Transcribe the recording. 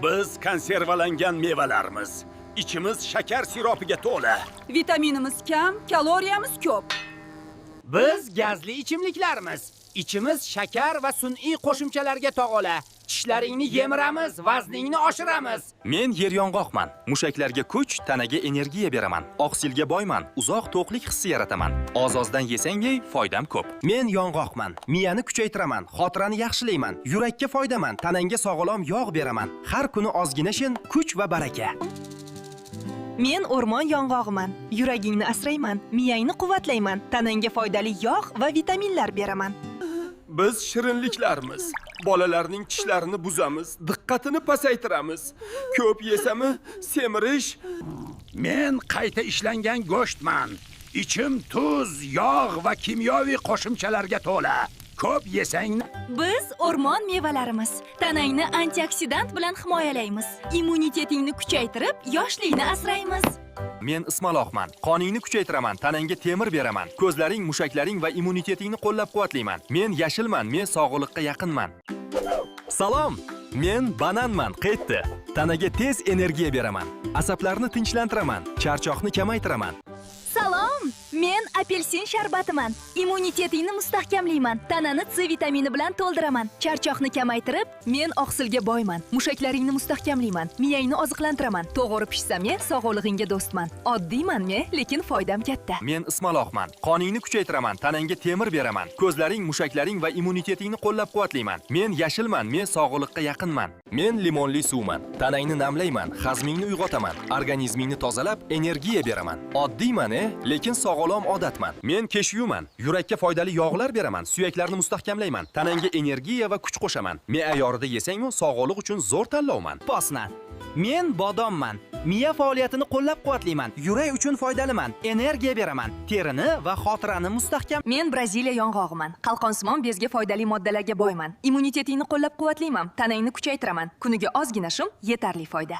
Biz konservalangan mevalarmiz. İçimiz shakar siropiga to'la. Vitaminimiz kam, kaloriyamiz ko'p. Biz gazli ichimliklarmiz. İchimiz shakar va sun'iy qo'shimchalarga to'g'ila. Tishlaringni yemiramiz, vazningni oshiramiz. Men yer yong'oqman. Mushaklarga kuch, tanaga energiya beraman. Oqsilga boyman, uzoq to'qlik hissi yarataman. Oz-ozdan yesang yey, foydam ko'p. Men yong'oqman. Miyani kuchaytiraman, xotirani yaxshilayman. Yurakka foydaman, tanangga sog'lom yog' beraman. Har kuni ozgina shin, kuch va baraka. Men o'rmon yong'og'iman. Yuragingni asrayman, miyangni quvvatlayman, tanangga foydali yog' va vitaminlar beraman. Biz shirinliklarmiz. Bolalarning tishlarini buzamiz, diqqatini pasaytiramiz. Ko'p yesami, semirish. Men qayta ishlangan go'shtman. Ichim tuz, yog' va kimyoviy qo'shimchalarga to'la. Ko'p yesang, Biz o'rmon mevalarimiz. Tanangni antioksidant bilan himoyalaymiz. Immunitetingni kuchaytirib, yoshlikni asraymiz. Men ismaloqman. Qoningni kuchaytiraman, tanangga temir beraman. Ko'zlaring, mushaklaring va immunitetingni qo'llab-quvvatlayman. Men yashilman, men sog'liqqa yaqinman. Salom. Men bananman, qaytdi. Tanaga tez energiya beraman. Asablarni tinchlantiraman, charchoqni kamaytiraman. Salom! Men apelsin sharbatiman. Immunitetingni mustahkamlayman. Tanani C vitamini bilan to'ldiraman. Charchoqni kamaytirib, men oqsilga boyman. Mushaklaringni mustahkamlayman. Miyangni oziqlantiraman. To'g'ri pishsam, men sog'lig'ingga do'stman. Oddiyman men, lekin foydam katta. Men ismaloqman. Qoningni kuchaytiraman, tanangga temir beraman. Ko'zlaring, mushaklaring va immunitetingni qo'llab-quvvatlayman. Men yashilman, men sog'liqqa yaqinman. Men limonli suvman. Tanangni namlayman, hazmingni uyg'otaman, organizmingni tozalab, energiya beraman. Oddiyman, lekin sog'lom odatman. Men keshiyuman. Yurakka foydali yog'lar beraman, suyaklarni mustahkamlayman, tanangga energiya va kuch qo'shaman. Me'yorida yesang-u, sog'liq uchun zo'r tanlovman. Posnan. Men bodomman. Miya faoliyatini qo'llab-quvvatlayman. Yurak uchun foydaliman. Energiya beraman. Terini va xotirani mustahkam. Men Braziliya yong'og'iman. Qalqonsimon bezga foydali moddalarga boyman. Immunitetingni qo'llab-quvvatlayman. Tanangni kuchaytiraman. Kuniga ozgina shum yetarli foyda.